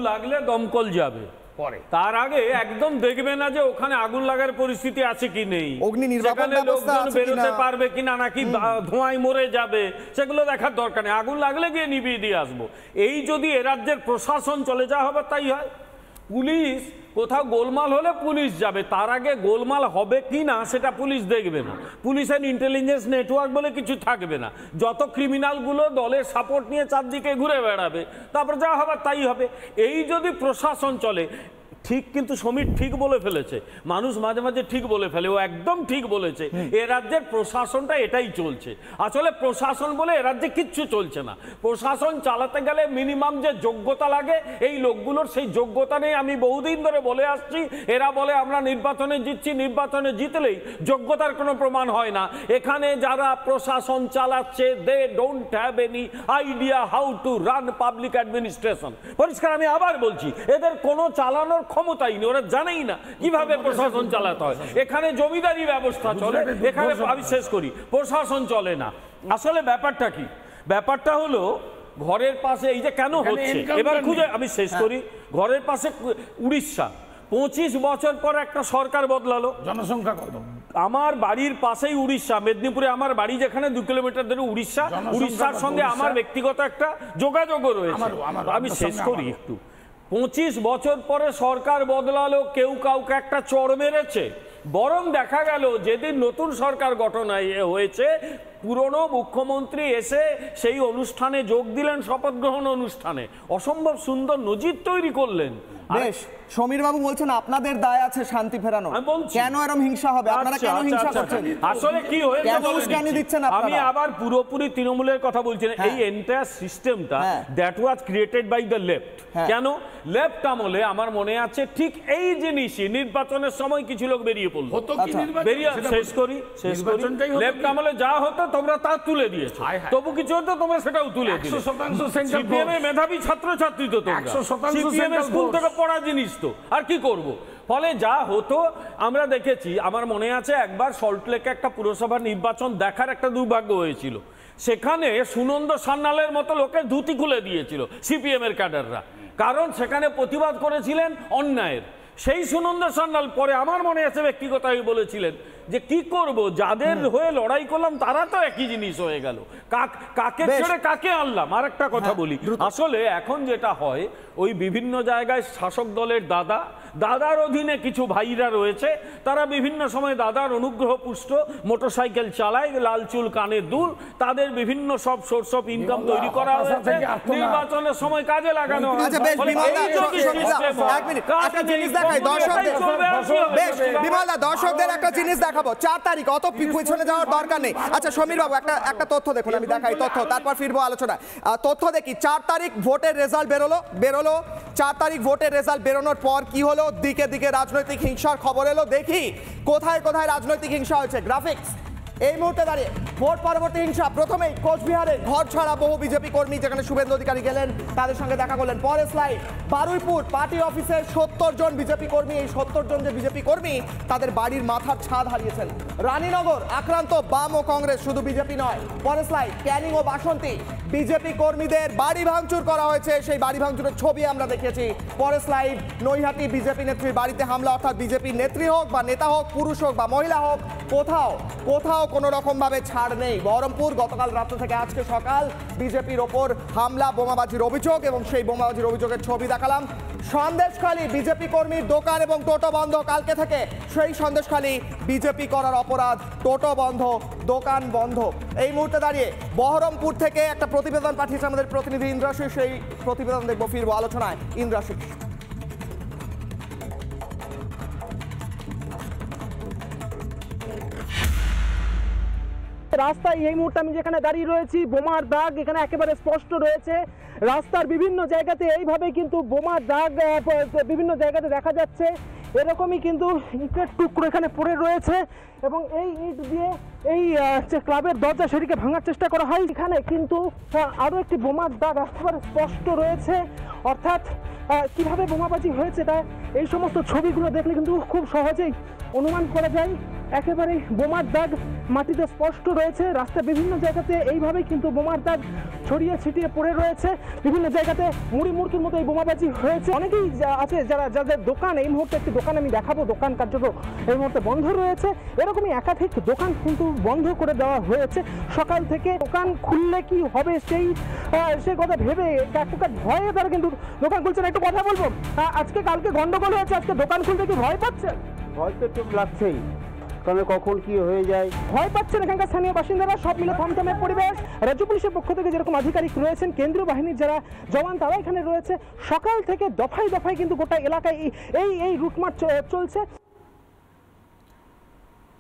লাগলে দমকল যাবে, তার আগে একদম দেখবে না যে ওখানে আগুন লাগার পরিস্থিতি আছে কি নেই, অগ্নি নির্বাপন ব্যবস্থা লোকজন আছে বেরোতে পারবে কিনা, নাকি ধোঁয়ায় মরে যাবে, সেগুলো দেখার দরকার নেই। আগুন লাগলে গিয়ে নিভিয়ে দিয়ে আসবো। এই যদি এ রাজ্যের প্রশাসন চলে যাওয়া হবে তাই হয়। পুলিশ কোথাও গোলমাল হলে পুলিশ যাবে, তার আগে গোলমাল হবে কি না সেটা পুলিশ দেখবে না। পুলিশের ইন্টেলিজেন্স নেটওয়ার্ক বলে কিছু থাকবে না। যত ক্রিমিনালগুলো দলের সাপোর্ট নিয়ে চারদিকে ঘুরে বেড়াবে, তারপর যা হবে তাই হবে। এই যদি প্রশাসন চলে ঠিক, কিন্তু সমীর ঠিক বলে ফেলেছে, মানুষ মাঝে মাঝে ঠিক বলে ফেলে, ও একদম ঠিক বলেছে। এ রাজ্যের প্রশাসনটা এটাই চলছে। আসলে প্রশাসন বলে এ রাজ্যে কিচ্ছু চলছে না। প্রশাসন চালাতে গেলে মিনিমাম যে যোগ্যতা লাগে, এই লোকগুলোর সেই যোগ্যতা নেই। আমি বহুদিন ধরে বলে আসছি, এরা বলে আমরা নির্বাচনে জিতছি, নির্বাচনে জিতলেই যোগ্যতার কোনো প্রমাণ হয় না। এখানে যারা প্রশাসন চালাচ্ছে, they don't have any idea how to run public administration. পরিষ্কার আমি আবার বলছি, এদের কোনো চালানোর ক্ষমতাই নেই, ওরা জানেই না কিভাবে প্রশাসন চালাতে হয়। এখানে জমিদারি ব্যবস্থা চলে, এখানে আমি শেষ করি, প্রশাসন চলে না। আসলে ব্যাপারটা কি? ব্যাপারটা হলো ঘরের পাশে এই যে কেন হচ্ছে, এবার খুঁজে আমি শেষ করি। ঘরের পাশে উড়িষ্যা, 25 বছর পর একটা সরকার বদলালো। জনসংখ্যা কত? আমার বাড়ির পাশেই উড়িষ্যা, মেদিনীপুরে আমার বাড়ি, যেখানে 2 কিলোমিটার ধরে উড়িষ্যা। উড়িষ্যার সঙ্গে আমার ব্যক্তিগত একটা যোগাযোগও রয়েছে। আমি শেষ করি একটু। 25 বছর পরে সরকার বদলালো, কেউ কাউকে একটা চড় মেরেছে। বরং দেখা গেল যেদিন নতুন সরকার গঠন হয়েছে, পুরনো মুখ্যমন্ত্রী এসে সেই অনুষ্ঠানে যোগ দিলেন, শপথ গ্রহণ অনুষ্ঠানে অসম্ভব সুন্দর নজির তৈরি করলেন। বেশ, সমীর বাবু বলছেন আপনাদের দায় আছে শান্তি ফেরানো, কেন এরকম হিংসা হবে? আপনারা কেন হিংসা করছেন? আসলে কি হয়েছে কেন দিচ্ছেন আপনারা? আমি আবার পুরোপুরি তৃণমূলের কথা বলছি না। এই এন্টায়ার সিস্টেমটা that was created by the left. কেন? লেফট আমলে আমার মনে আছে ঠিক এই জিনিসই নির্বাচনের সময় কিছু লোক বেরিয়ে পড়লো। বেরিয়ে শেষ করি লেফট আমলে যা হতো তোমরা তা তুলে দিয়েছো, তবু কিছু হতো তোমরা সেটাও তুলে দিলে। সিপিএম এর মেধাবী ছাত্রছাত্রী তো তোমরা, সিপিএম এর স্কুল থেকে পড়া জিনিস তো, আর কি করব? ফলে যা হতো আমরা দেখেছি। আমার মনে আছে একবার সল্টলেকে একটা পুরসভা নির্বাচন দেখার একটা দুর্ভাগ্য হয়েছিল। সেখানে সুনন্দ সান্যালের মতো লোকের ধুতি খুলে দিয়েছিল সিপিএম এর ক্যাডাররা, কারণ সেখানে প্রতিবাদ করেছিলেন অন্যায়ের। সেই সুনন্দ সান্যাল পরে আমার মনে আছে ব্যক্তিগতভাবে বলেছিলেন যে কি করব, যাদের হয়ে লড়াই করলাম তারা তো একই জিনিস হয়ে গেল, কাকে ছেড়ে কাকে আনলাম। আর একটা কথা বলি, আসলে এখন যেটা হয় ওই বিভিন্ন জায়গায় শাসক দলের দাদার অধীনে কিছু ভাইরা রয়েছে, তারা বিভিন্ন সময় দাদার অনুগ্রহ পুষ্ট মোটরসাইকেল চালায়, লাল চুল কানের দুল, তাদের বিভিন্ন সব সোর্স অফ ইনকাম তৈরি করা হয়েছে, নির্বাচনের সময় কাজে লাগানো। দর্শকদের একটা জিনিস দেখাবো, 4 তারিখ, অত পিছনে যাওয়ার দরকার নেই। আচ্ছা সমীর বাবু একটা তথ্য দেখুন, আমি দেখাই তথ্য, তারপর ফিরবো আলোচনা। তথ্য দেখি, 4 তারিখ ভোটের রেজাল্ট বেরোলো। 4 তারিখ ভোটের রেজাল্ট বেরোনোর পর কি হলো? দিকে দিকে রাজনৈতিক হিংসার খবর এলো। দেখি কোথায় কোথায় রাজনৈতিক হিংসা হয়েছে। গ্রাফিক্স এই মুহূর্তে দাঁড়িয়ে ভোট পরবর্তী হিংসা। প্রথমেই কোচবিহারে ঘর ছাড়া বহু বিজেপি কর্মী, যেখানে শুভেন্দু অধিকারী গেলেন, তাদের সঙ্গে দেখা করলেন। পরের স্লাইড, বারুইপুর পার্টি অফিসে 70 জন বিজেপি কর্মী। এই 70 জন যে বিজেপি কর্মী তাদের বাড়ির মাথার ছাদ হারিয়েছেন। রানীনগর আক্রান্ত বাম ও কংগ্রেস, শুধু বিজেপি নয়। পরের স্লাইড, ক্যানিং ও বাসন্তী বিজেপি কর্মীদের বাড়ি ভাঙচুর করা হয়েছে, সেই বাড়ি ভাঙচুরের ছবি আমরা দেখেছি। পরের স্লাইড, নৈহাটি বিজেপি নেত্রীর বাড়িতে হামলা, অর্থাৎ বিজেপি নেত্রী হোক বা নেতা হোক, পুরুষ হোক বা মহিলা হোক, কোথাও কোনো রকম ভাবে ছাড় নেই। বহরমপুর গতকাল রাত্র থেকে আজকে সকাল বিজেপির ওপর হামলা, বোমাবাজির অভিযোগ, এবং সেই বোমাবাজির অভিযোগের ছবি দেখালাম। সন্দেশখালী বিজেপি কর্মীর দোকান এবং টোটো বন্ধ কালকে থেকে। সেই সন্দেশখালী বিজেপি করার অপরাধ, টোটো বন্ধ, দোকান বন্ধ। এই মুহূর্তে দাঁড়িয়ে বহরমপুর থেকে একটা প্রতিবেদন পাঠিয়েছে আমাদের প্রতিনিধি ইন্দ্রাশিস, সেই প্রতিবেদন দেখবো, ফিরবো আলোচনায়। ইন্দ্রাশিস। রাস্তায় এই মুহূর্তে আমি যেখানে দাঁড়িয়ে রয়েছি, বোমার দাগ এখানে একেবারে স্পষ্ট রয়েছে। রাস্তার বিভিন্ন জায়গাতে এইভাবে কিন্তু বোমার দাগ বিভিন্ন জায়গাতে দেখা যাচ্ছে। এরকমই কিন্তু ইটের টুকরো এখানে পড়ে রয়েছে, এবং এই ইট দিয়ে এই যে ক্লাবের দরজা সেটিকে ভাঙার চেষ্টা করা হয়। এখানে কিন্তু আরও একটি বোমার দাগ একেবারে স্পষ্ট রয়েছে। অর্থাৎ কিভাবে বোমাবাজি হয়েছে তা এই সমস্ত ছবিগুলো দেখলে কিন্তু খুব সহজেই অনুমান করা যায় একেবারে বোমার দাগ মাটিতে স্পষ্ট রয়েছে। রাস্তার বিভিন্ন জায়গাতে এইভাবেই কিন্তু বোমার দাগ ছড়িয়ে ছিটিয়ে পড়ে রয়েছে। বিভিন্ন জায়গাতে মুড়ি মুড়কির মতো এই বোমাবাজি হয়েছে। অনেকেই আছে যাদের দোকান, এই মুহূর্তে একটি দোকান আমি দেখাবো, দোকান কার্যত এই মুহূর্তে বন্ধ রয়েছে। এরকমই একাধিক দোকান কিন্তু বন্ধ করে দেওয়া হয়েছে সকাল থেকে। দোকান খুললে কি হবে সেই কথা ভেবে এক প্রকার ভয়ে তারা কিন্তু দোকান খুলছে না। একটু কথা বলবো, আজকে কালকে গন্ডগোল হয়েছে, আজকে দোকান খুলতে কি ভয় পাচ্ছেন? ভয় তো একটু লাগছেই, কারণ কখন কি হয়ে যায় ভয় পাচ্ছেন এখানকার স্থানীয় বাসিন্দারা। সব মিলে থমথমে পরিবেশ। রাজ্য পুলিশের পক্ষ থেকে যেরকম আধিকারিক রয়েছেন, কেন্দ্রীয় বাহিনীর যারা জওয়ান তারা এখানে রয়েছে। সকাল থেকে দফায় দফায় কিন্তু গোটা এলাকায় এই রুটমার্চ চলছে।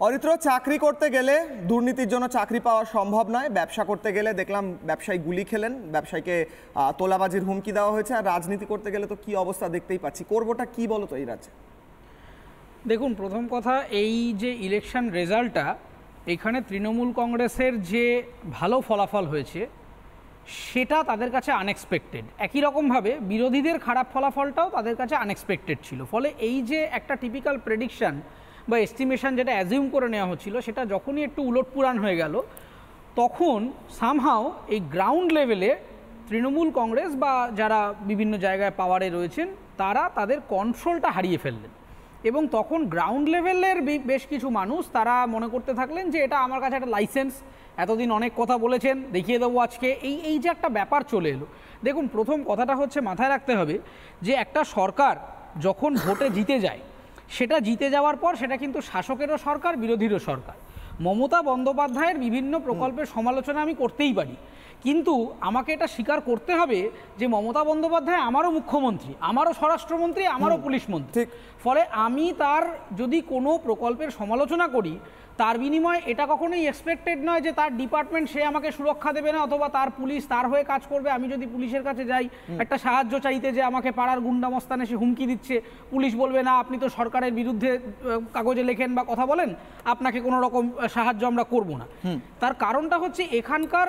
অরিত্র, চাকরি করতে গেলে দুর্নীতির জন্য চাকরি পাওয়া সম্ভব নয়। ব্যবসা করতে গেলে দেখলাম ব্যবসায়ী গুলি খেলেন, ব্যবসায়ীকে তোলাবাজির হুমকি দেওয়া হয়েছে। আর রাজনীতি করতে গেলে তো কি অবস্থা দেখতেই পাচ্ছি। করবোটা কি বলো তো এই রাজ্যে? দেখুন, প্রথম কথা, এই যে ইলেকশন রেজাল্টটা, এখানে তৃণমূল কংগ্রেসের যে ভালো ফলাফল হয়েছে সেটা তাদের কাছে আনএক্সপেক্টেড। একই রকমভাবে বিরোধীদের খারাপ ফলাফলটাও তাদের কাছে আনএক্সপেক্টেড ছিল। ফলে এই যে একটা টিপিক্যাল প্রেডিকশান বা এস্টিমেশন যেটা অ্যাজিউম করে নেওয়া হচ্ছিল, সেটা যখনই একটু উলটপুরাণ হয়ে গেল, তখন সামহাও এই গ্রাউন্ড লেভেলে তৃণমূল কংগ্রেস বা যারা বিভিন্ন জায়গায় পাওয়ারে রয়েছেন তারা তাদের কন্ট্রোলটা হারিয়ে ফেললেন। এবং তখন গ্রাউন্ড লেভেলের বেশ কিছু মানুষ তারা মনে করতে থাকলেন যে এটা আমার কাছে একটা লাইসেন্স, এতদিন অনেক কথা বলেছেন, দেখিয়ে দেবো আজকে। এই যে একটা ব্যাপার চলে এলো। দেখুন, প্রথম কথাটা হচ্ছে মাথায় রাখতে হবে যে একটা সরকার যখন ভোটে জিতে যায়, সেটা জিতে যাওয়ার পর সেটা কিন্তু শাসকেরও সরকার, বিরোধীরও সরকার। মমতা বন্দ্যোপাধ্যায়ের বিভিন্ন প্রকল্পের সমালোচনা আমি করতেই পারি, কিন্তু আমাকে এটা স্বীকার করতে হবে যে মমতা বন্দ্যোপাধ্যায় আমারও মুখ্যমন্ত্রী, আমারও স্বরাষ্ট্রমন্ত্রী, আমারও পুলিশ মন্ত্রী। ফলে আমি তার যদি কোনো প্রকল্পের সমালোচনা করি, তার বিনিময়ে এটা কখনোই এক্সপেক্টেড নয় যে তার ডিপার্টমেন্ট সে আমাকে সুরক্ষা দেবে না, অথবা তার পুলিশ তার হয়ে কাজ করবে। আমি যদি পুলিশের কাছে যাই একটা সাহায্য চাইতে, যে আমাকে পাড়ার গুন্ডামস্তানে সে হুমকি দিচ্ছে, পুলিশ বলবে না আপনি তো সরকারের বিরুদ্ধে কাগজে লেখেন বা কথা বলেন, আপনাকে কোনো রকম সাহায্য আমরা করব না। তার কারণটা হচ্ছে এখানকার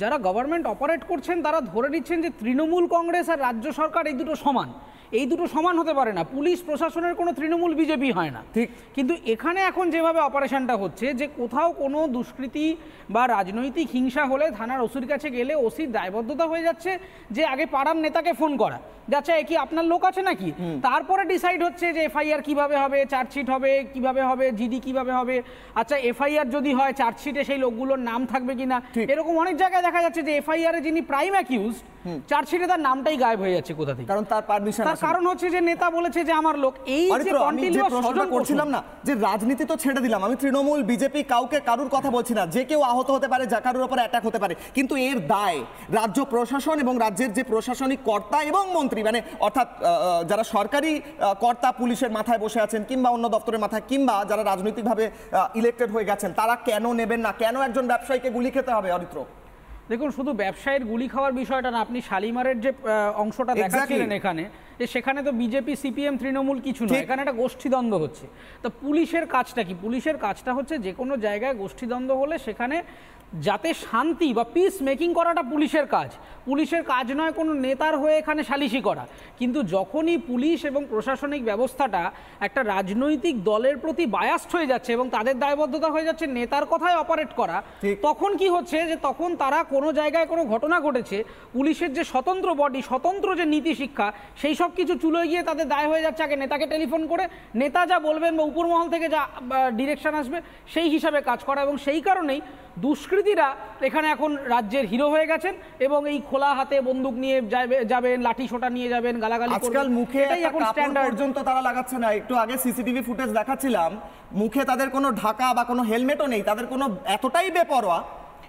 যারা গভর্নমেন্ট অপারেট করছেন তারা ধরে নিচ্ছেন যে তৃণমূল কংগ্রেস আর রাজ্য সরকার এই দুটো সমান। এই দুটো সমান হতে পারে না। পুলিশ প্রশাসনের কোনো তৃণমূল বিজেপি হয় না, ঠিক। কিন্তু এখানে এখন যেভাবে অপারেশনটা হচ্ছে, যে কোথাও কোনো দুষ্কৃতি বা রাজনৈতিক হিংসা হলে থানার ওসির কাছে গেলে ওসির দায়বদ্ধতা হয়ে যাচ্ছে যে আগে পাড়ার নেতাকে ফোন করা, যাচ্ছে কি আপনার লোক আছে নাকি, তারপরে ডিসাইড হচ্ছে যে এফআইআর কিভাবে হবে, চার্জশিট হবে কিভাবে হবে, জিডি কিভাবে হবে। আচ্ছা, এফআইআর যদি হয় চার্জশিটে সেই লোকগুলোর নাম থাকবে কিনা। এরকম অনেক জায়গায় দেখা যাচ্ছে যে এফআইআর এ যিনি প্রাইম অ্যাকিউজড, চার্জশিটে তার নামটাই গায়েব হয়ে যাচ্ছে কোথা থেকে, কারণ তার পারমিশন। তার কারণ হচ্ছে যে নেতা বলেছে যে আমার লোক। এই যে কন্টিনিউয়াস প্রশ্নটা করছিলাম না, যে রাজনীতি তো ছেড়ে দিলাম, আমি তৃণমূল বিজেপি কাউকে কারুর কথা বলছি না, যে কেউ আহত হতে পারে, যা কারুর উপর অ্যাটাক হতে পারে, কিন্তু এর দায় রাজ্য প্রশাসন এবং রাজ্যের যে প্রশাসনিক কর্তা এবং মন্ত্রী, মানে অর্থাৎ যারা সরকারি কর্তা পুলিশের মাথায় বসে আছেন কিংবা অন্য দপ্তরের মাথায়, কিংবা যারা রাজনৈতিকভাবে ইলেক্টেড হয়ে গেছেন, তারা কেন নেবেন না? কেন একজন ব্যবসায়ীকে গুলি খেতে হবে? অরিত্র, দেখুন, শুধু ব্যবসায়ীর গুলি খাওয়ার বিষয়টা না, আপনি শালিমারের যে অংশটা দেখাচ্ছিলেন এখানে, যে সেখানে তো বিজেপি সিপিএম তৃণমূল কিছু নয়, এখানে একটা গোষ্ঠীদ্বন্দ্ব হচ্ছে। তো পুলিশের কাজটা কি? পুলিশের কাজটা হচ্ছে যে কোনো জায়গায় গোষ্ঠীদ্বন্দ্ব হলে সেখানে যাতে শান্তি বা পিস মেকিং করাটা পুলিশের কাজ। পুলিশের কাজ নয় কোনো নেতার হয়ে এখানে সালিশি করা। কিন্তু যখনই পুলিশ এবং প্রশাসনিক ব্যবস্থাটা একটা রাজনৈতিক দলের প্রতি বায়াসড হয়ে যাচ্ছে এবং তাদের দায়বদ্ধতা হয়ে যাচ্ছে নেতার কথায় অপারেট করা, তখন কি হচ্ছে যে তখন তারা কোনো জায়গায় কোনো ঘটনা ঘটেছে, পুলিশের যে স্বতন্ত্র বডি, স্বতন্ত্র যে নীতি শিক্ষা, সেই সব কিছু চুলোয় গিয়ে তাদের দায় হয়ে যাচ্ছে আগে নেতাকে টেলিফোন করে নেতা যা বলবেন বা উপরমহল থেকে যা ডিরেকশন আসবে সেই হিসাবে কাজ করা। এবং সেই কারণেই দুষ্কৃতীরা এখানে এখন রাজ্যের হিরো হয়ে গেছেন এবং এই খোলা হাতে বন্দুক নিয়ে যাবেন, লাঠি সোটা নিয়ে যাবেন, গালাগালি করবেন। আজকাল মুখে এখন স্ট্যান্ডার্ড পর্যন্ত তারা লাগাচ্ছে না। একটু আগে সিসিটিভি ফুটেজ দেখাচ্ছিলাম, মুখে তাদের কোনো ঢাকা বা কোনো হেলমেটও নেই, তাদের কোনো এতটাই বেপরোয়া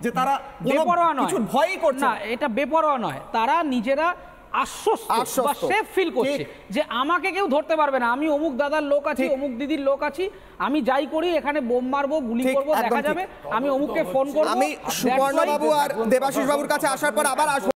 যে তারা বেপরোয়া নয়, কিছু ভয়ই করছে না। এটা বেপরোয়া নয়, তারা নিজেরা আশ্বস্ত বা সেফ ফিল করছে যে আমাকে কেউ ধরতে পারবে না, আমি অমুক দাদার লোক আছি, অমুক দিদির লোক আছি, আমি যাই করি এখানে বোম মারবো, গুলি করবো, দেখা যাবে, আমি অমুককে ফোন করবো। আমি সুবর্ণ বাবু আর দেবাশিস বাবুর কাছে আসার পর আবার আসবো।